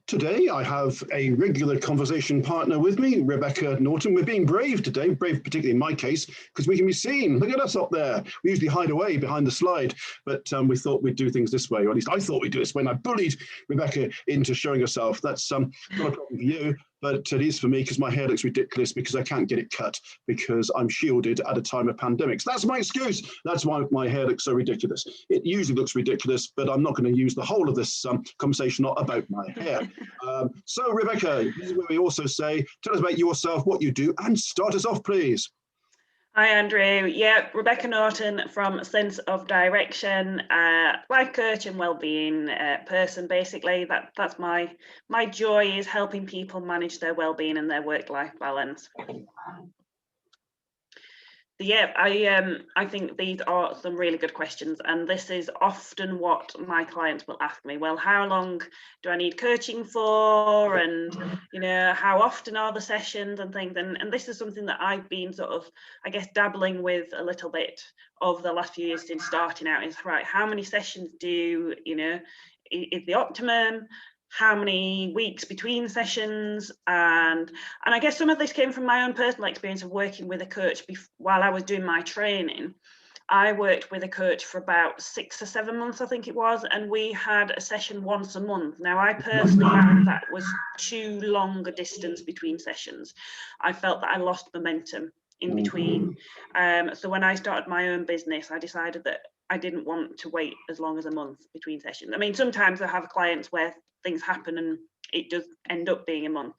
Today, I have a regular conversation partner with me, Rebecca Norton. We're being brave today, brave particularly in my case, because we can be seen. Look at us up there. We usually hide away behind the slide, but we thought we'd do things this way, or at least I thought we'd do this when I bullied Rebecca into showing herself. That's not a problem for you, but it is for me because my hair looks ridiculous because I can't get it cut because I'm shielded at a time of pandemics. That's my excuse. That's why my hair looks so ridiculous. It usually looks ridiculous, but I'm not going to use the whole of this conversation about my hair. So, Rebecca, this is where we also say, tell us about yourself, what you do, and start us off, please. Hi, Andrew. Yeah, Rebecca Norton from Sense of Direction, life coach and wellbeing person. Basically, that's my joy is helping people manage their wellbeing and their work-life balance. Yeah, I think these are some really good questions, and this is often what my clients will ask me. Well, how long do I need coaching for, and how often are the sessions and things, and this is something that I've been sort of, I guess, dabbling with a little bit over the last few years since starting out. Is right, how many sessions is the optimum? How many weeks between sessions, and I guess some of this came from my own personal experience of working with a coach while I was doing my training. I worked with a coach for about 6 or 7 months, I think it was, and we had a session once a month. Now, I personally found that was too long a distance between sessions. I felt that I lost momentum in between. So when I started my own business, I decided that I didn't want to wait as long as a month between sessions. I mean, sometimes I have clients where things happen and it does end up being a month,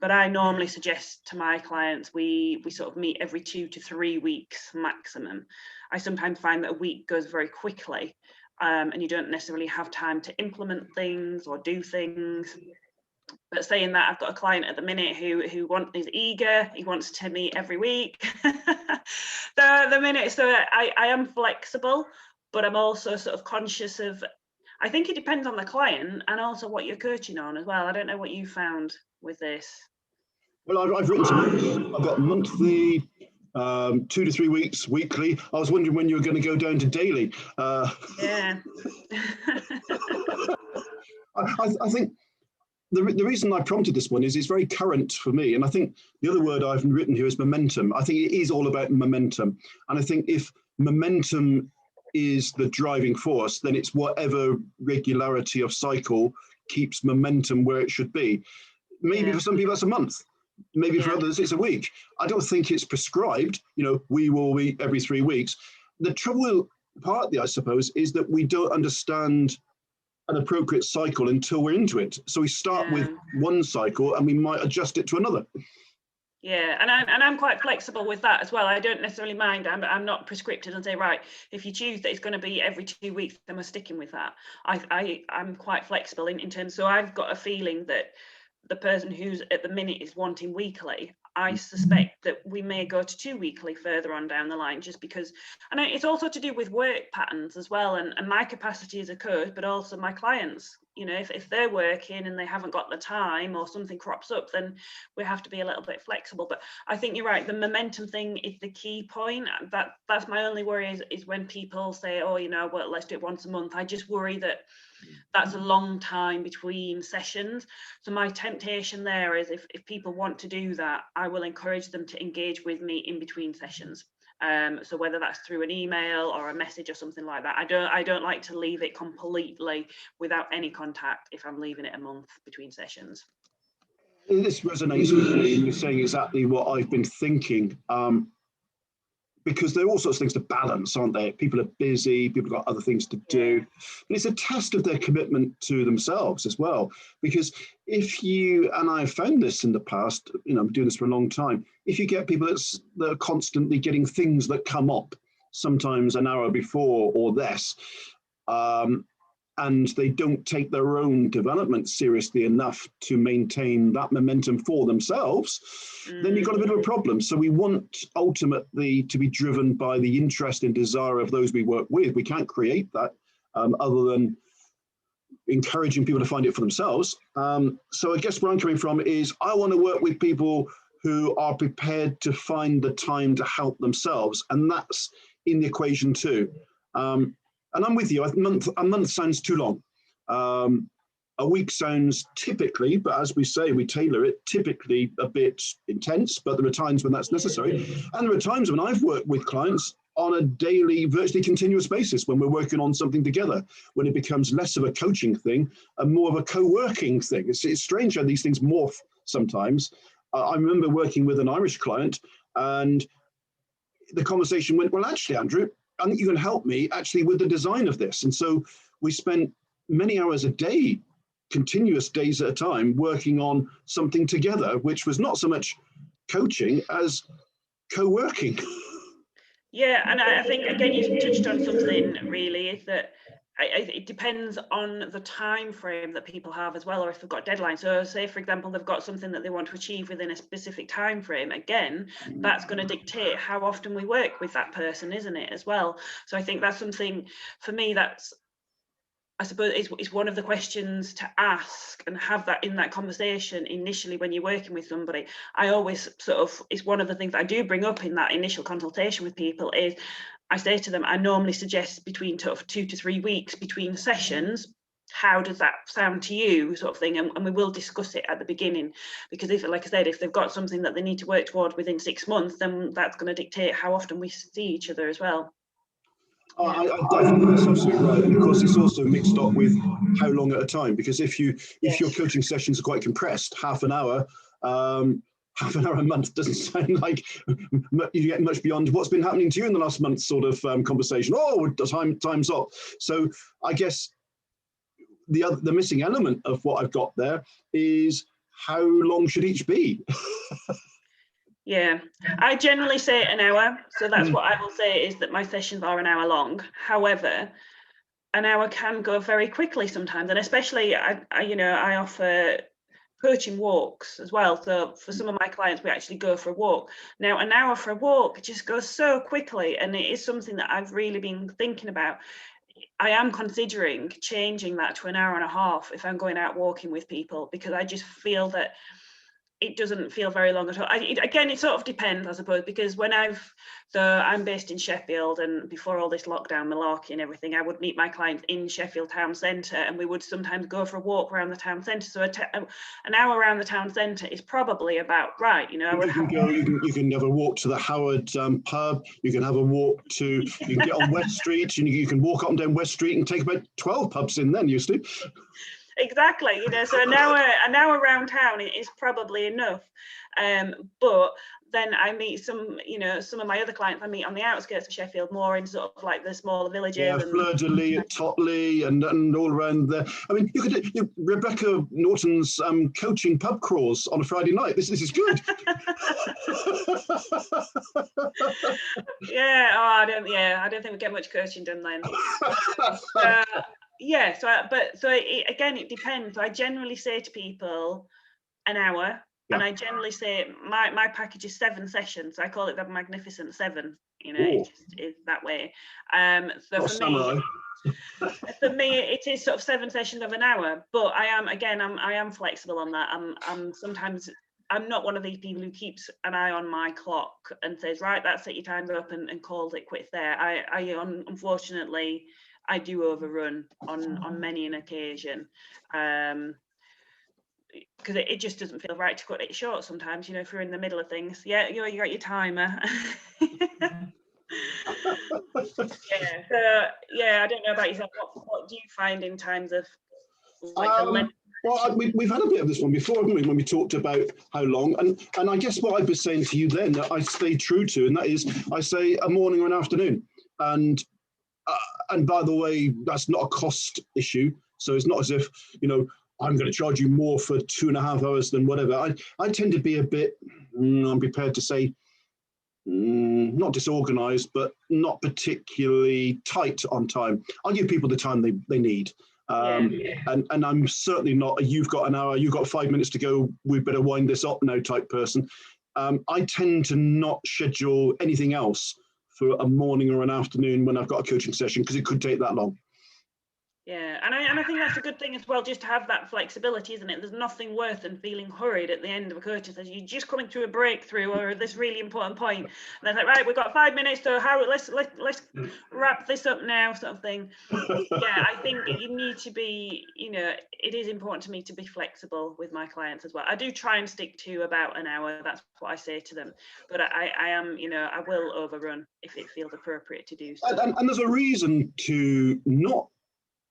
but I normally suggest to my clients we sort of meet every 2 to 3 weeks maximum. I sometimes find that a week goes very quickly, and you don't necessarily have time to implement things or do things. But saying that, I've got a client at the minute who is eager. He wants to meet every week. the minute, so I am flexible, but I'm also sort of conscious of, I think it depends on the client and also what you're coaching on as well. I don't know what you found with this. Well, I've written some. I've got monthly, 2 to 3 weeks, weekly. I was wondering when you were going to go down to daily. Yeah. I think the reason I prompted this one is it's very current for me. And I think the other word I've written here is momentum. I think it is all about momentum. And I think if momentum is the driving force, then it's whatever regularity of cycle keeps momentum where it should be. Maybe for some people that's a month, maybe for others it's a week. I don't think it's prescribed, we will meet every 3 weeks. The trouble partly, I suppose, is that we don't understand an appropriate cycle until we're into it. So we start with one cycle and we might adjust it to another. Yeah, and I'm quite flexible with that as well. I don't necessarily mind. I'm not prescriptive and say, right, if you choose that it's going to be every 2 weeks, then we're sticking with that. I'm quite flexible in terms. So I've got a feeling that the person who's at the minute is wanting weekly, I suspect that we may go to 2 weekly further on down the line, just because, and it's also to do with work patterns as well, and my capacity as a coach, but also my clients. If they're working and they haven't got the time or something crops up, then we have to be a little bit flexible. But I think you're right, the momentum thing is the key point. That's my only worry is when people say, oh, well, let's do it once a month. I just worry that that's a long time between sessions. So my temptation there is if people want to do that, I will encourage them to engage with me in between sessions. So whether that's through an email or a message or something like that, I don't like to leave it completely without any contact if I'm leaving it a month between sessions. This resonates with me. You're saying exactly what I've been thinking. Because there are all sorts of things to balance, aren't there? People are busy, people have got other things to do. But it's a test of their commitment to themselves as well. Because if you, and I've found this in the past, I'm doing this for a long time, if you get people that are constantly getting things that come up, sometimes an hour before or less, and they don't take their own development seriously enough to maintain that momentum for themselves, then you've got a bit of a problem. So we want ultimately to be driven by the interest and desire of those we work with. We can't create that other than encouraging people to find it for themselves. So I guess where I'm coming from is I want to work with people who are prepared to find the time to help themselves. And that's in the equation too. And I'm with you. A month sounds too long. A week sounds typically, but as we say, we tailor it, typically a bit intense, but there are times when that's necessary. And there are times when I've worked with clients on a daily, virtually continuous basis when we're working on something together, when it becomes less of a coaching thing and more of a co-working thing. It's strange how these things morph sometimes. I remember working with an Irish client, and the conversation went, well, actually, Andrew, I think you can help me actually with the design of this. And so we spent many hours a day, continuous days at a time, working on something together, which was not so much coaching as co-working. Yeah, and I think, again, you touched on something really, is that it depends on the time frame that people have as well, or if they've got deadlines. So say, for example, they've got something that they want to achieve within a specific time frame. Again, that's going to dictate how often we work with that person, isn't it, as well? So I think that's something, for me, that's, I suppose, it's one of the questions to ask and have that in that conversation initially when you're working with somebody. I always sort of, it's one of the things I do bring up in that initial consultation with people is, I say to them, I normally suggest between sort of 2 to 3 weeks between sessions. How does that sound to you, sort of thing? And we will discuss it at the beginning, because if, like I said, if they've got something that they need to work toward within 6 months, then that's going to dictate how often we see each other as well. I think that's absolutely right, and of course it's also mixed up with how long at a time. Because if your coaching sessions are quite compressed, half an hour a month doesn't sound like you get much beyond what's been happening to you in the last month sort of conversation. Oh, time's up. So I guess the missing element of what I've got there is how long should each be? Yeah, I generally say an hour. So that's what I will say, is that my sessions are an hour long. However, an hour can go very quickly sometimes. And especially, I offer coaching walks as well. So for some of my clients, we actually go for a walk. Now, an hour for a walk just goes so quickly. And it is something that I've really been thinking about. I am considering changing that to an hour and a half if I'm going out walking with people, because I just feel that it doesn't feel very long at all. Again, it sort of depends, I suppose, because I'm based in Sheffield, and before all this lockdown malarkey and everything, I would meet my clients in Sheffield town centre, and we would sometimes go for a walk around the town centre. So an hour around the town centre is probably about right. You can have a walk to the Howard pub. You can have a walk you can get on West Street, and you can walk up and down West Street and take about 12 pubs in then, used to. Exactly, so an hour around town is probably enough. But then I meet some of my other clients I meet on the outskirts of Sheffield, more in sort of like the smaller villages. Yeah, Fleur-de-Lis at Totley and all around there. I mean, you could do Rebecca Norton's coaching pub crawls on a Friday night. This is good. I don't think we get much coaching done then. Again, it depends. I generally say to people an hour, and I generally say my package is 7 sessions. So I call it the Magnificent 7. It just is that way. So for me, it is sort of 7 sessions of an hour. But I am flexible on that. I'm not one of these people who keeps an eye on my clock and says, right, that's it, your time's up, and calls it quits there. Unfortunately, I do overrun on many an occasion, because it just doesn't feel right to cut it short sometimes, if you're in the middle of things. You got your timer. I don't know about yourself. What do you find in terms of the length? Well, we've had a bit of this one before, haven't we, when we talked about how long, and I guess what I was saying to you then that I stay true to, and that is I say a morning or an afternoon. And by the way, that's not a cost issue. So it's not as if, I'm going to charge you more for 2.5 hours than whatever. I tend to be a bit, I'm prepared to say, not disorganized, but not particularly tight on time. I'll give people the time they need. And I'm certainly not you've got an hour, you've got 5 minutes to go, we better wind this up now type person. I tend to not schedule anything else for a morning or an afternoon when I've got a coaching session, because it could take that long. Yeah, and I think that's a good thing as well, just to have that flexibility, isn't it? There's nothing worse than feeling hurried at the end of a coaching session. You're just coming through a breakthrough or this really important point, and they're like, right, we've got 5 minutes, so let's wrap this up now, sort of thing. Yeah, I think you need to be, it is important to me to be flexible with my clients as well. I do try and stick to about an hour. That's what I say to them. But I am, I will overrun if it feels appropriate to do so. And there's a reason to not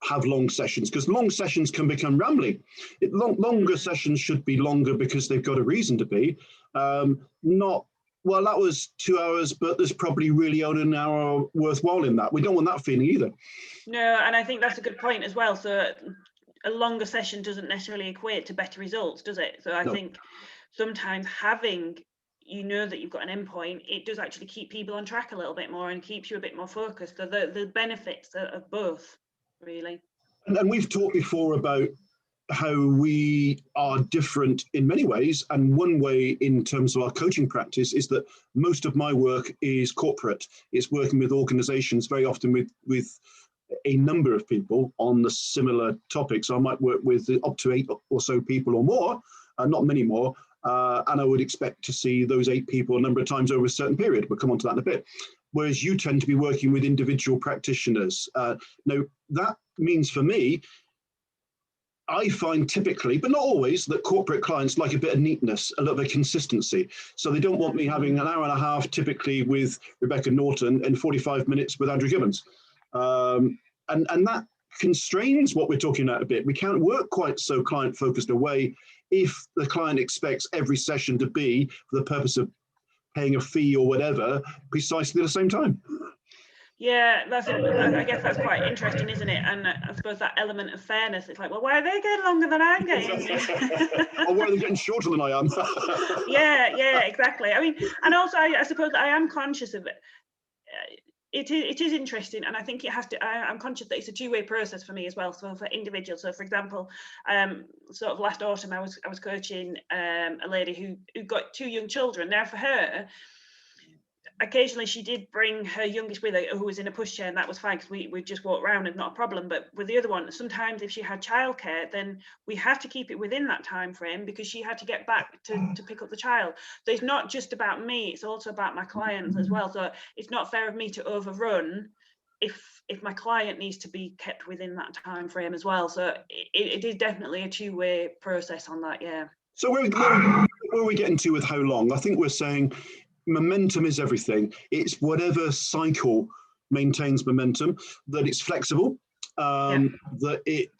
have long sessions, because long sessions can become rambling. Longer sessions should be longer because they've got a reason to be. Not, well, that was 2 hours, but there's probably really only an hour worthwhile in that. We don't want that feeling either. No, and I think that's a good point as well. So a longer session doesn't necessarily equate to better results, does it? So I think sometimes having, that you've got an endpoint, it does actually keep people on track a little bit more and keeps you a bit more focused. So the benefits of both, really. And we've talked before about how we are different in many ways. And one way in terms of our coaching practice is that most of my work is corporate. It's working with organizations, very often with a number of people on the similar topics. I might work with up to 8 or so people or more, not many more. And I would expect to see those 8 people a number of times over a certain period. We'll come on to that in a bit. Whereas you tend to be working with individual practitioners. Now, that means for me, I find typically, but not always, that corporate clients like a bit of neatness, a little bit of consistency. So they don't want me having an hour and a half typically with Rebecca Norton and 45 minutes with Andrew Gibbons. And that constrains what we're talking about a bit. We can't work quite so client-focused a way if the client expects every session to be for the purpose of paying a fee or whatever, precisely at the same time. Yeah, I guess that's quite interesting, isn't it? And I suppose that element of fairness, it's like, well, why are they getting longer than I'm getting? Or why are they getting shorter than I am? Yeah, exactly. I mean, and also I suppose I am conscious of it. It is interesting, and I think it has to. I'm conscious that it's a two-way process for me as well. So for individuals, so for example, sort of last autumn, I was coaching a lady who got 2 young children. Now for her, occasionally she did bring her youngest with her, who was in a pushchair, and that was fine because we just walked around and not a problem. But with the other one, sometimes if she had childcare, then we had to keep it within that time frame because she had to get back to pick up the child. So it's not just about me, it's also about my clients as well. So it's not fair of me to overrun if my client needs to be kept within that time frame as well. So it is definitely a two-way process on that. Yeah. So where are we getting to with how long? I think we're saying momentum is everything. It's whatever cycle maintains momentum, that it's flexible, that it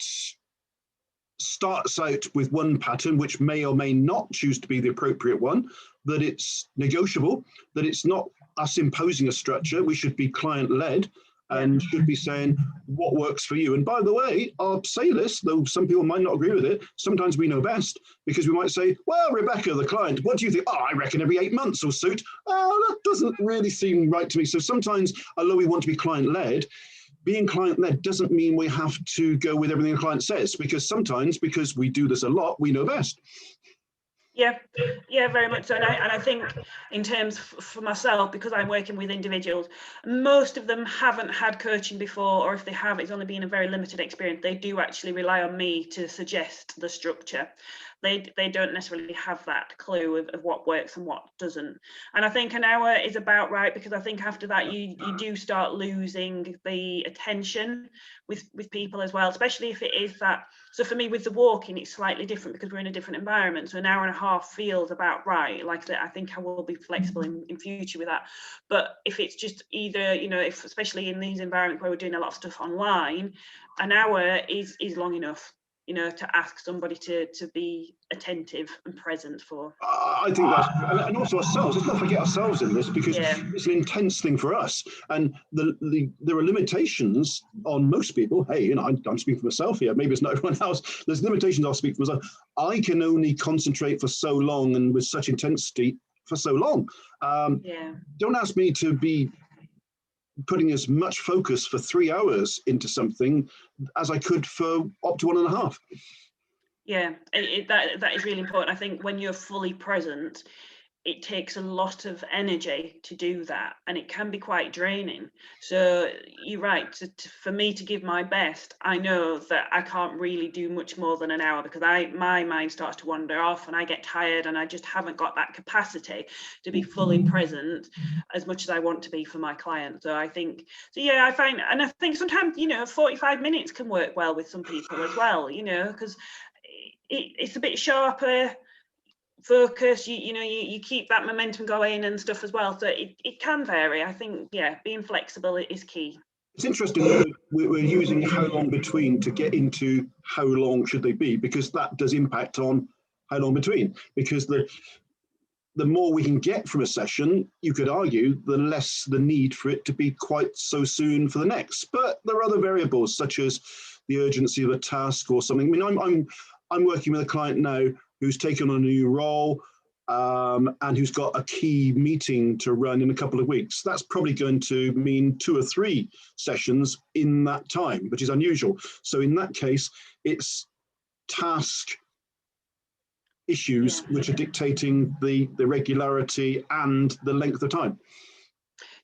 starts out with one pattern, which may or may not choose to be the appropriate one, that it's negotiable, that it's not us imposing a structure. We should be client-led and should be saying what works for you. And by the way, I'll say this, though some people might not agree with it, sometimes we know best, because we might say, well, Rebecca, the client, what do you think? Oh, I reckon every 8 months will suit. Oh, that doesn't really seem right to me. So sometimes, although we want to be client-led, being client-led doesn't mean we have to go with everything the client says, because sometimes, because we do this a lot, we know best. Yeah, very much so. And I think in terms for myself, because I'm working with individuals, most of them haven't had coaching before, or if they have, it's only been a very limited experience. They do actually rely on me to suggest the structure. They don't necessarily have that clue of what works and what doesn't. And I think an hour is about right, because I think after that you do start losing the attention with people as well, especially if it is that. So for me with the walking, it's slightly different because we're in a different environment. So an hour and a half feels about right. Like that, I think I will be flexible in future with that. But if it's just either, if especially in these environments where we're doing a lot of stuff online, an hour is long enough. To ask somebody to be attentive and present for. I think that's, and also ourselves, let's not forget ourselves in this, because it's an intense thing for us. And there are limitations on most people. Hey, I'm speaking for myself here. Maybe it's not everyone else. There's limitations. I'll speak for myself. I can only concentrate for so long and with such intensity for so long. Don't ask me to be putting as much focus for 3 hours into something as I could for up to 1.5. Yeah, that is really important. I think when you're fully present, it takes a lot of energy to do that, and it can be quite draining. So you're right, for me to give my best, I know that I can't really do much more than an hour, because my mind starts to wander off and I get tired, and I just haven't got that capacity to be fully present as much as I want to be for my client. So I think, so yeah, I think sometimes, 45 minutes can work well with some people as well, because it's a bit sharper focus, you keep that momentum going and stuff as well. So it can vary. I think, yeah, being flexible is key. It's interesting that we're using how long between to get into how long should they be, because that does impact on how long between, because the more we can get from a session, you could argue, the less the need for it to be quite so soon for the next. But there are other variables, such as the urgency of a task or something. I mean, I'm working with a client now who's taken on a new role, and who's got a key meeting to run in a couple of weeks. That's probably going to mean 2 or 3 sessions in that time, which is unusual. So in that case, it's task issues which are dictating the regularity and the length of time.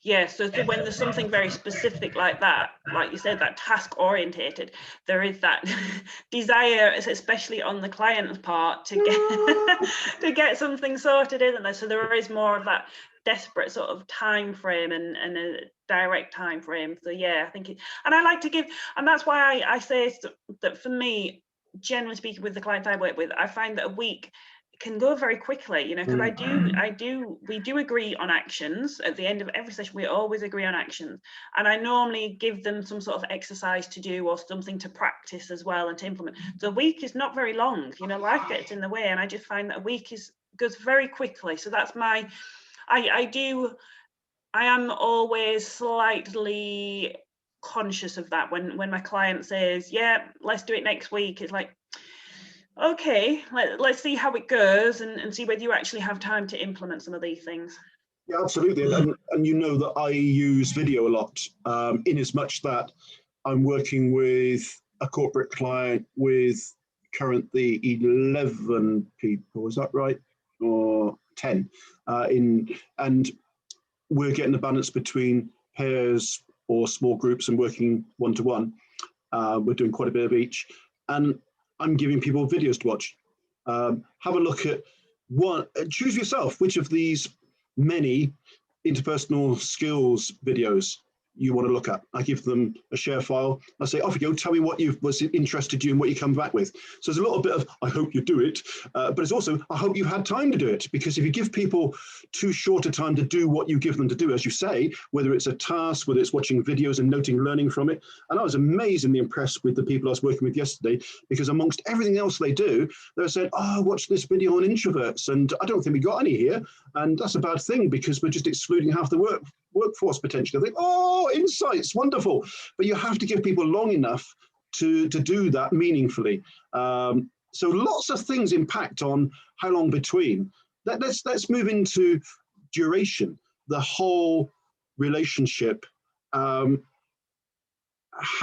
Yeah, so when there's something very specific like that, like you said, that task orientated, there is that desire, especially on the client's part, to get to get something sorted, isn't there? So there is more of that desperate sort of time frame and a direct time frame. So yeah, I think and I like to give, and that's why I say that for me, generally speaking, with the clients I work with, I find that a week can go very quickly, because we do agree on actions at the end of every session. We always agree on actions, and I normally give them some sort of exercise to do or something to practice as well and to implement. So a week is not very long, life gets in the way, and I just find that a week goes very quickly. So that's I am always slightly conscious of that when my client says, yeah, let's do it next week. It's like, okay, let's see how it goes and see whether you actually have time to implement some of these things. Yeah, absolutely. And you know that I use video a lot, in as much that I'm working with a corporate client with currently 11 people, is that right? Or 10 and we're getting a balance between pairs or small groups and working one-to-one. We're doing quite a bit of each. And I'm giving people videos to watch. Have a look at one, choose yourself which of these many interpersonal skills videos you want to look at. I give them a share file. I say, off you go, tell me what was interested you and what you come back with. So there's a little bit of, I hope you do it, but it's also, I hope you've had time to do it, because if you give people too short a time to do what you give them to do, as you say, whether it's a task, whether it's watching videos and noting, learning from it. And I was amazingly impressed with the people I was working with yesterday, because amongst everything else they do, they said, oh, watch this video on introverts. And I don't think we got any here. And that's a bad thing, because we're just excluding half the workforce potentially. I think, oh, insights, wonderful. But you have to give people long enough to do that meaningfully. So lots of things impact on how long between. Let's move into duration, the whole relationship. How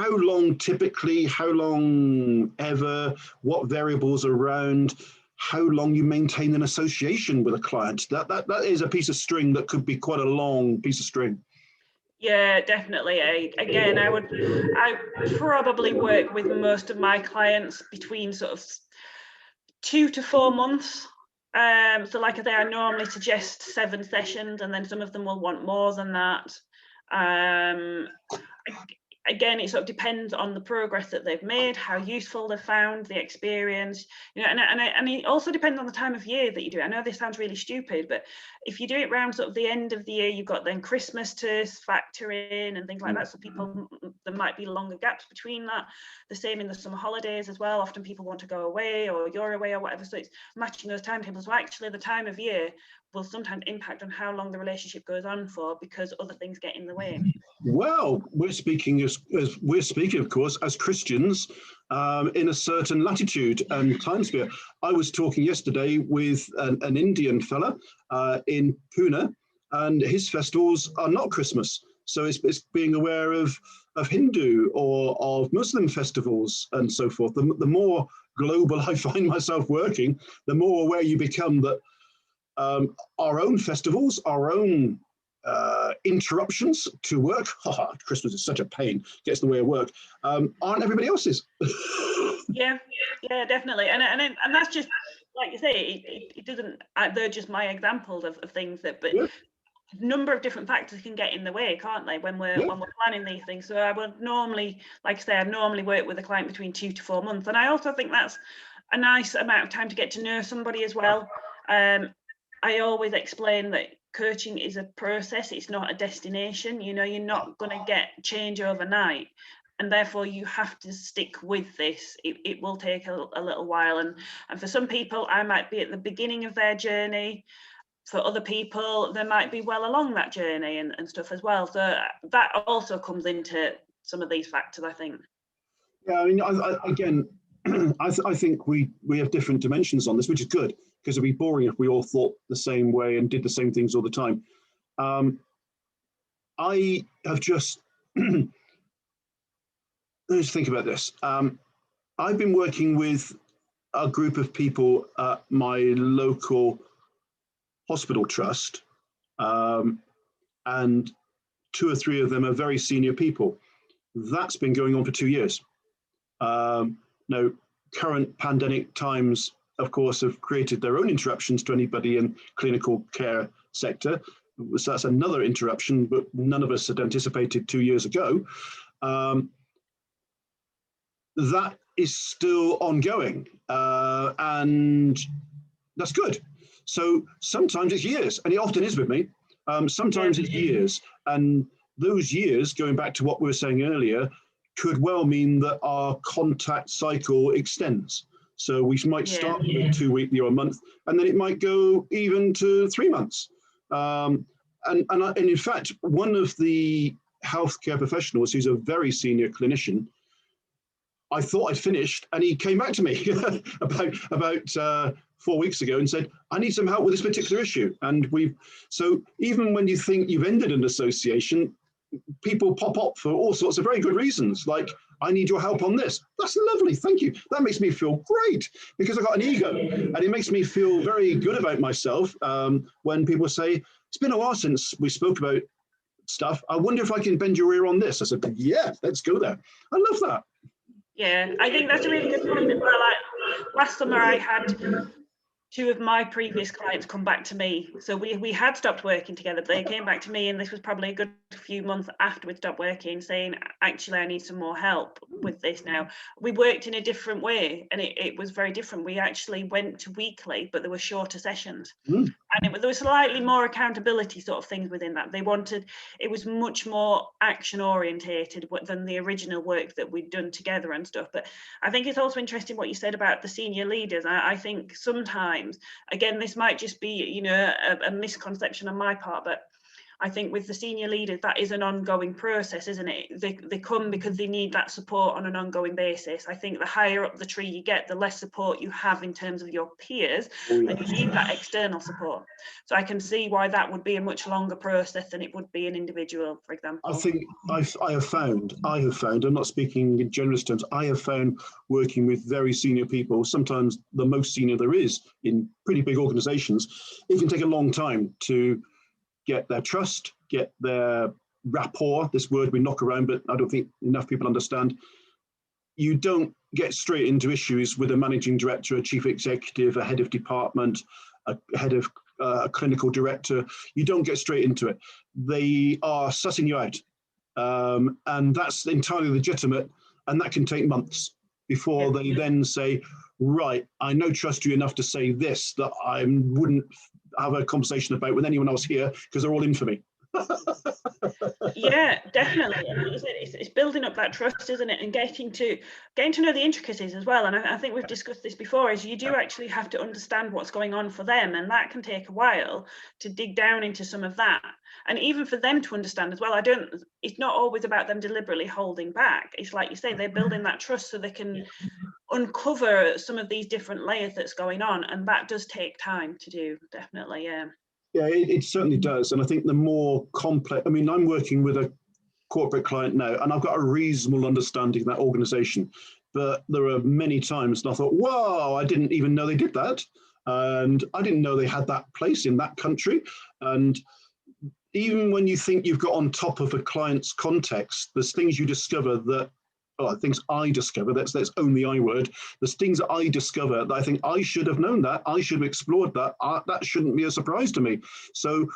long typically, how long ever, what variables around, how long you maintain an association with a client. That is a piece of string that could be quite a long piece of string. Yeah, definitely. I probably work with most of my clients between sort of 2 to 4 months. So like I say, I normally suggest 7 sessions, and then some of them will want more than that. Again, it sort of depends on the progress that they've made, how useful they've found the experience, and it also depends on the time of year that you do it. I know this sounds really stupid, but if you do it around sort of the end of the year, you've got then Christmas to factor in and things like that. So people, there might be longer gaps between that. The same in the summer holidays as well. Often people want to go away, or you're away, or whatever. So it's matching those timetables. So actually, the time of year will sometimes impact on how long the relationship goes on for, because other things get in the way. Well, we're speaking, of course, as Christians, in a certain latitude and time sphere. I was talking yesterday with an Indian fella in Pune, and his festivals are not Christmas. So it's being aware of Hindu or of Muslim festivals and so forth. The more global I find myself working, the more aware you become that our own festivals, our own interruptions to work. Christmas is such a pain, gets in the way of work, aren't everybody else's. Yeah, definitely. And that's just, like you say, it doesn't, they're just my examples of things that, but yeah. A number of different factors can get in the way, can't they, when we're planning these things. So I would normally, like I say, I normally work with a client between 2 to 4 months, and I also think that's a nice amount of time to get to know somebody as well. I always explain that coaching is a process, it's not a destination. You know, you're not going to get change overnight, and therefore you have to stick with this. It will take a little while, and for some people, I might be at the beginning of their journey. For other people, they might be well along that journey and stuff as well. So that also comes into some of these factors, I think. Yeah, I mean, again, I think we have different dimensions on this, which is good, because it'd be boring if we all thought the same way and did the same things all the time. I have just, let's think about this. I've been working with a group of people at my local hospital trust, and 2 or 3 of them are very senior people. That's been going on for 2 years. Now, current pandemic times, of course, have created their own interruptions to anybody in clinical care sector. So that's another interruption, but none of us had anticipated 2 years ago. That is still ongoing, and that's good. So sometimes it's years, and it often is with me. Sometimes it's years, and those years, going back to what we were saying earlier, could well mean that our contact cycle extends. So we might start with 2 weekly or a month, and then it might go even to 3 months. And in fact, one of the healthcare professionals, who's a very senior clinician, I thought I'd finished, and he came back to me about 4 weeks ago and said, I need some help with this particular issue. And so even when you think you've ended an association, people pop up for all sorts of very good reasons, like, I need your help on this. That's lovely, thank you. That makes me feel great, because I've got an ego, and it makes me feel very good about myself when people say, it's been a while since we spoke about stuff. I wonder if I can bend your ear on this. I said, yeah, let's go there. I love that. Yeah, I think that's a really good point as well. Like, last summer I had 2 of my previous clients come back to me. So we had stopped working together, but they came back to me, and this was probably a good few months after we'd stopped working, saying, actually, I need some more help with this now. We worked in a different way, and it was very different. We actually went to weekly, but there were shorter sessions. And there was slightly more accountability sort of things within that. It was much more action orientated than the original work that we'd done together and stuff. But I think it's also interesting what you said about the senior leaders. I think sometimes, again, this might just be, you know, a misconception on my part, but I think with the senior leaders, that is an ongoing process, isn't it? They come because they need that support on an ongoing basis. I think the higher up the tree you get, the less support you have in terms of your peers, and you need that external support. So I can see why that would be a much longer process than it would be an individual, for example. I think I have found, I'm not speaking in generous terms, I have found working with very senior people, sometimes the most senior there is in pretty big organizations, it can take a long time to get their trust, get their rapport, this word we knock around, but I don't think enough people understand. You don't get straight into issues with a managing director, a chief executive, a head of department, a head of clinical director. You don't get straight into it. They are sussing you out. And that's entirely legitimate. And that can take months before they then say, right, I now trust you enough to say this that I wouldn't have a conversation about with anyone else here because they're all in for me. Yeah, definitely. It's building up that trust, isn't it, and getting to know the intricacies as well. And I think we've discussed this before, is you do actually have to understand what's going on for them, and that can take a while to dig down into some of that, and even for them to understand as well. It's not always about them deliberately holding back. It's like you say, they're building that trust so they can uncover some of these different layers that's going on, and that does take time to do, definitely. Yeah, it certainly does. And I think the more complex, I mean, I'm working with a corporate client now, and I've got a reasonable understanding of that organization. But there are many times that I thought, wow, I didn't even know they did that. And I didn't know they had that place in that country. And even when you think you've got on top of a client's context, there's things you discover that, things I discover, that's own the I word, there's things that I discover that I think I should have known that, I should have explored that, that shouldn't be a surprise to me. So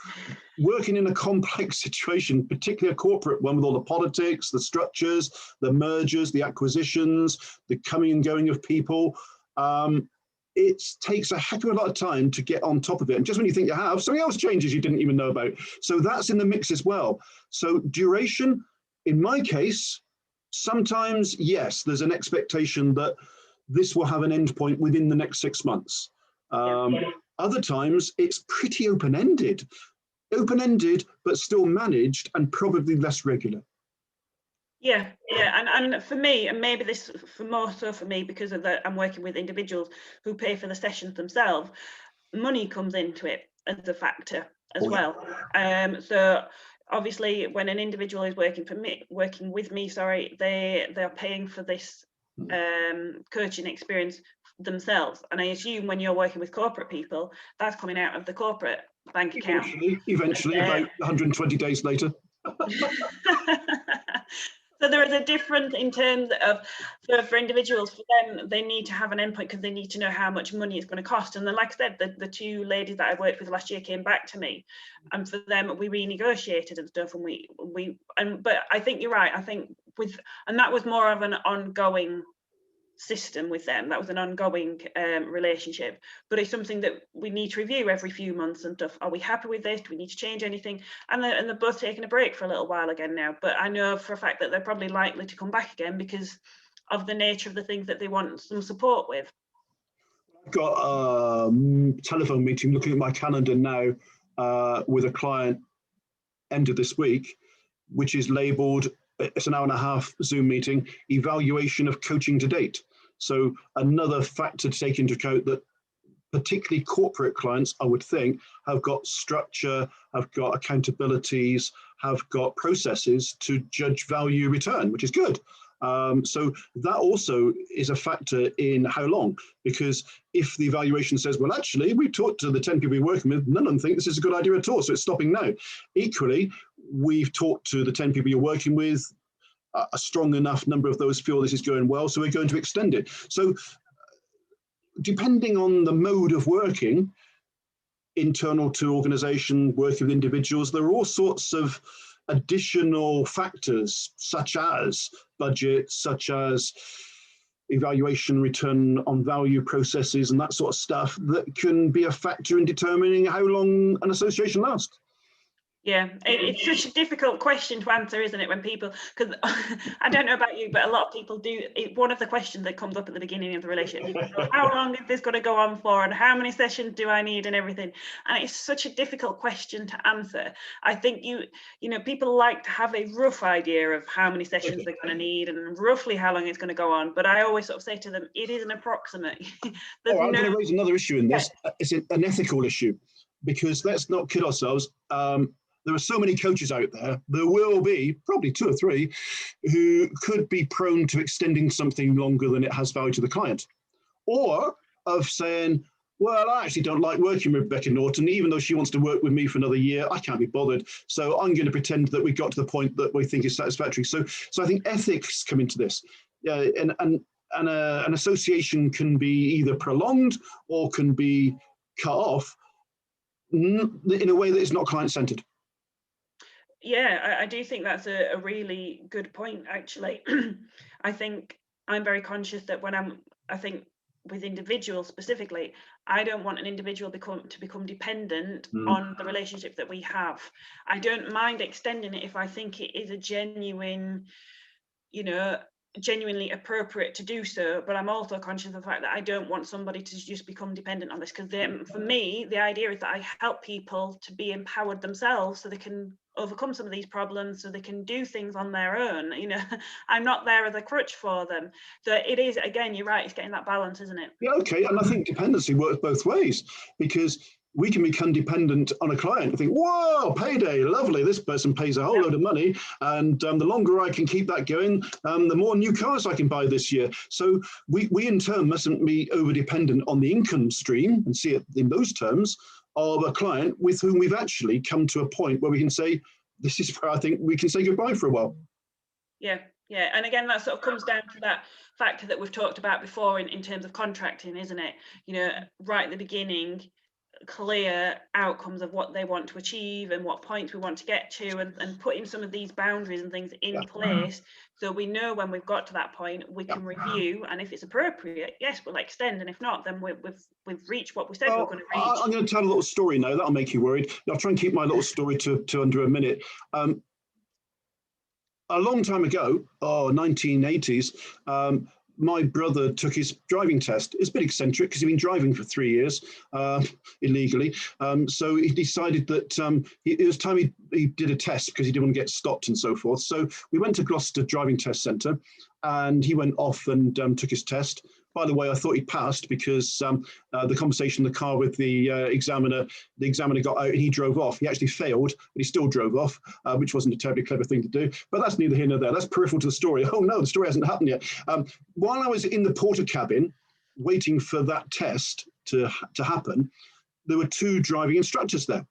working in a complex situation, particularly a corporate one with all the politics, the structures, the mergers, the acquisitions, the coming and going of people, it takes a heck of a lot of time to get on top of it. And just when you think you have, something else changes you didn't even know about. So that's in the mix as well. So duration, in my case, sometimes, yes, there's an expectation that this will have an endpoint within the next 6 months. Other times, it's pretty open-ended, but still managed and probably less regular. Yeah, and for me, and maybe this for more so for me because of I'm working with individuals who pay for the sessions themselves, money comes into it as a factor as well. So obviously when an individual is working with me, they're paying for this coaching experience themselves. And I assume when you're working with corporate people, that's coming out of the corporate bank account. Eventually, about 120 days later. So there is a difference in terms of, for individuals, for them, they need to have an endpoint because they need to know how much money it's going to cost. And then, like I said, the two ladies that I worked with last year came back to me, and for them, we renegotiated and stuff. And but I think you're right. I think and that was more of an ongoing system with them. That was an ongoing relationship, but it's something that we need to review every few months and stuff. Are we happy with this? Do we need to change anything? And they're both taking a break for a little while again now, but I know for a fact that they're probably likely to come back again because of the nature of the things that they want some support with. I've got a telephone meeting, looking at my calendar now, with a client end of this week, which is labeled, it's an hour and a half Zoom meeting, evaluation of coaching to date. So another factor to take into account, that particularly corporate clients, I would think, have got structure, have got accountabilities, have got processes to judge value return, which is good. So that also is a factor in how long, because if the evaluation says, well, actually, we talked to the 10 people we're working with, none of them think this is a good idea at all, so it's stopping now. Equally, we've talked to the 10 people you're working with, a strong enough number of those feel this is going well, so we're going to extend it. So depending on the mode of working, internal to organization, working with individuals, there are all sorts of additional factors, such as budget, such as evaluation, return on value processes, and that sort of stuff, that can be a factor in determining how long an association lasts. Yeah, it's such a difficult question to answer, isn't it? When people, because I don't know about you, but a lot of people do. One of the questions that comes up at the beginning of the relationship is, how long is this going to go on for, and how many sessions do I need, and everything. And it's such a difficult question to answer. I think you know, people like to have a rough idea of how many sessions they're going to need and roughly how long it's going to go on. But I always sort of say to them, it is an approximate. I'm going to raise another issue in this. It's an ethical issue, because let's not kid ourselves. There are so many coaches out there, there will be probably 2 or 3 who could be prone to extending something longer than it has value to the client. Or of saying, well, I actually don't like working with Rebecca Norton, even though she wants to work with me for another year, I can't be bothered. So I'm going to pretend that we got to the point that we think is satisfactory. So I think ethics come into this. And an association can be either prolonged or can be cut off in a way that is not client-centered. Yeah, I do think that's a really good point, actually. I think I'm very conscious that I think with individuals specifically, I don't want an individual to become dependent on the relationship that we have. I don't mind extending it if I think it is a genuinely appropriate to do so, but I'm also conscious of the fact that I don't want somebody to just become dependent on this, because for me, the idea is that I help people to be empowered themselves so they can overcome some of these problems, so they can do things on their own. I'm not there as a crutch for them. So it is, again, you're right, it's getting that balance, isn't it? Yeah, okay, and I think dependency works both ways, because we can become dependent on a client and think, whoa, payday, lovely, this person pays a whole load of money, and the longer I can keep that going, the more new cars I can buy this year. So we in turn mustn't be over dependent on the income stream and see it in those terms of a client with whom we've actually come to a point where we can say, this is where I think we can say goodbye for a while. Yeah, yeah. And again, that sort of comes down to that factor that we've talked about before in terms of contracting, isn't it? You know, right at the beginning, clear outcomes of what they want to achieve and what points we want to get to, and putting some of these boundaries and things in place, so we know when we've got to that point we can review, and if it's appropriate, yes, we'll extend, and if not, then we've reached what we said we were going to reach. I'm going to tell a little story now that'll make you worried. I'll try and keep my little story to under a minute. A long time ago, 1980s, my brother took his driving test. It's a bit eccentric because he'd been driving for 3 years illegally. So he decided that it was time he did a test because he didn't want to get stopped and so forth. So we went to Gloucester Driving Test Centre, and he went off and took his test. By the way, I thought he passed because the conversation in the car with the examiner got out and he drove off. He actually failed, but he still drove off, which wasn't a terribly clever thing to do. But that's neither here nor there. That's peripheral to the story. Oh no, the story hasn't happened yet. While I was in the porter cabin waiting for that test to happen, there were 2 driving instructors there.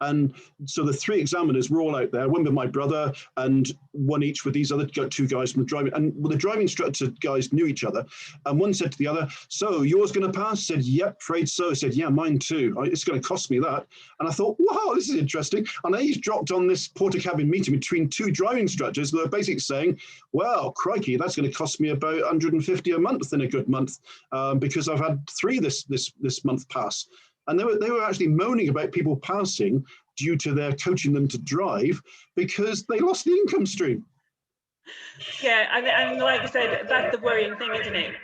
And so the 3 examiners were all out there, one with my brother and one each with these other 2 guys from the driving. And the driving instructor guys knew each other. And one said to the other, so yours going to pass? Said, yep, afraid so. I said, yeah, mine too. It's going to cost me that. And I thought, wow, this is interesting. And I eavesdropped on this porter cabin meeting between 2 driving instructors that are basically saying, well, crikey, that's going to cost me about 150 a month in a good month because I've had 3 this month pass. And they were actually moaning about people passing due to their coaching them to drive because they lost the income stream. Yeah, and like you said, that's the worrying thing, isn't it?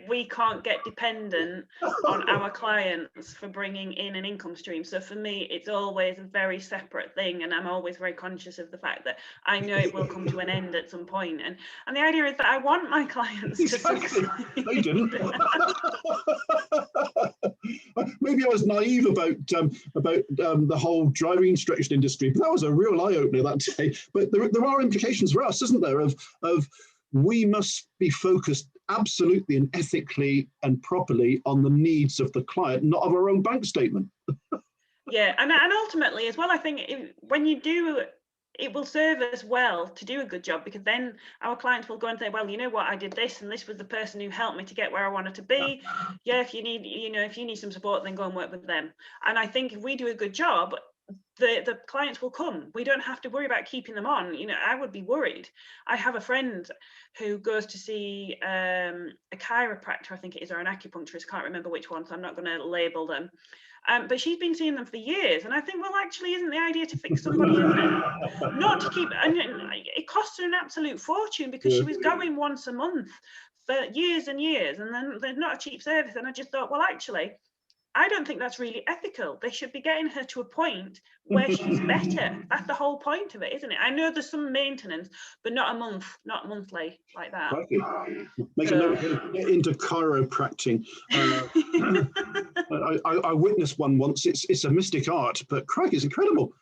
We can't get dependent on our clients for bringing in an income stream. So for me, it's always a very separate thing, and I'm always very conscious of the fact that I know it will come to an end at some point. And the idea is that I want my clients to succeed. They didn't. Maybe I was naive about the whole driving instruction industry, but that was a real eye-opener that day. But there are implications for us, isn't there, of we must be focused absolutely and ethically and properly on the needs of the client, not of our own bank statement. Yeah, and ultimately as well, I think when you do, it will serve us well to do a good job, because then our clients will go and say, well, you know what, I did this and this was the person who helped me to get where I wanted to be. Yeah, if you need some support, then go and work with them. And I think if we do a good job, the clients will come. We don't have to worry about keeping them on. I would be worried. I have a friend who goes to see a chiropractor, I think it is, or an acupuncturist, can't remember which one, so I'm not going to label them. But she's been seeing them for years, and I think, well, actually, isn't the idea to fix somebody in there? Not to keep, and it cost her an absolute fortune because she was going once a month for years and years, and then they're not a cheap service. And I just thought, well, actually, I don't think that's really ethical. They should be getting her to a point where she's better. That's the whole point of it, isn't it? I know there's some maintenance, but not monthly like that. Make a note, get into chiropractic. I witnessed one once. It's a mystic art, but crikey, it's incredible.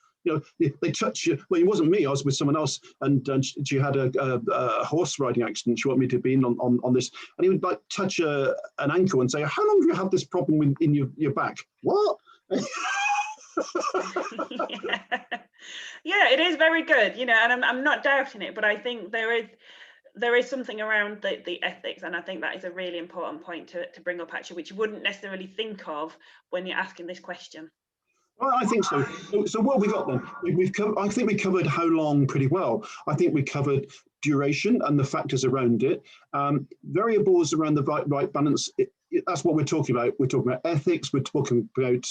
They touch you. Well, it wasn't me. I was with someone else, and she had a horse riding accident. She wanted me to be in on this, and he would like touch an ankle and say, "How long have you had this problem in your back?" What? Yeah, it is very good, and I'm not doubting it, but I think there is something around the ethics, and I think that is a really important point to bring up, actually, which you wouldn't necessarily think of when you're asking this question. Well, I think so. So what have we got then? I think we covered how long pretty well. I think we covered duration and the factors around it. Variables around the right balance. That's what we're talking about. We're talking about ethics. We're talking about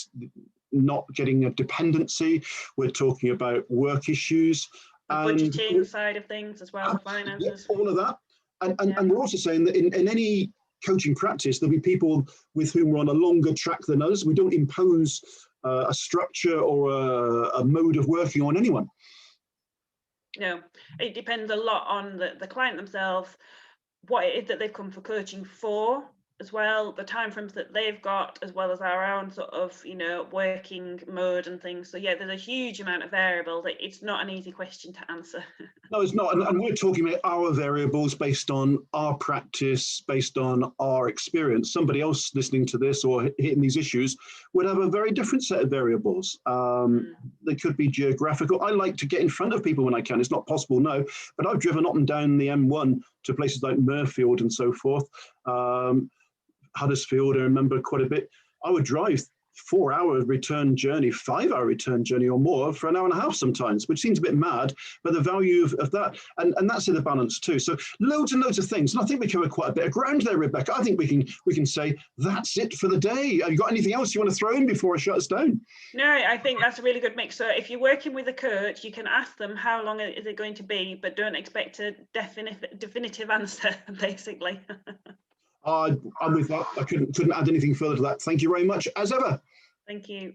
not getting a dependency. We're talking about work issues. The budgeting side of things as well, finances. All of that. And we're also saying that in any coaching practice, there'll be people with whom we're on a longer track than others. We don't impose a structure or a mode of working on anyone. No, it depends a lot on the client themselves, what it is that they've come for coaching for, as well, the timeframes that they've got, as well as our own sort of, working mode and things. So yeah, there's a huge amount of variable that it's not an easy question to answer. No, it's not. And we're talking about our variables based on our practice, based on our experience. Somebody else listening to this or hitting these issues would have a very different set of variables. They could be geographical. I like to get in front of people when I can. It's not possible, no, but I've driven up and down the M1 to places like Murfield and so forth. Huddersfield, I remember quite a bit. I would drive 4-hour return journey, 5-hour return journey or more for an hour and a half sometimes, which seems a bit mad, but the value of that, and that's in the balance too. So loads and loads of things. And I think we covered quite a bit of ground there, Rebecca. I think we can say that's it for the day. Have you got anything else you want to throw in before I shut us down? No, I think that's a really good mix. So if you're working with a coach, you can ask them how long is it going to be, but don't expect a definitive answer, basically. I'm with that. I couldn't add anything further to that. Thank you very much, as ever. Thank you.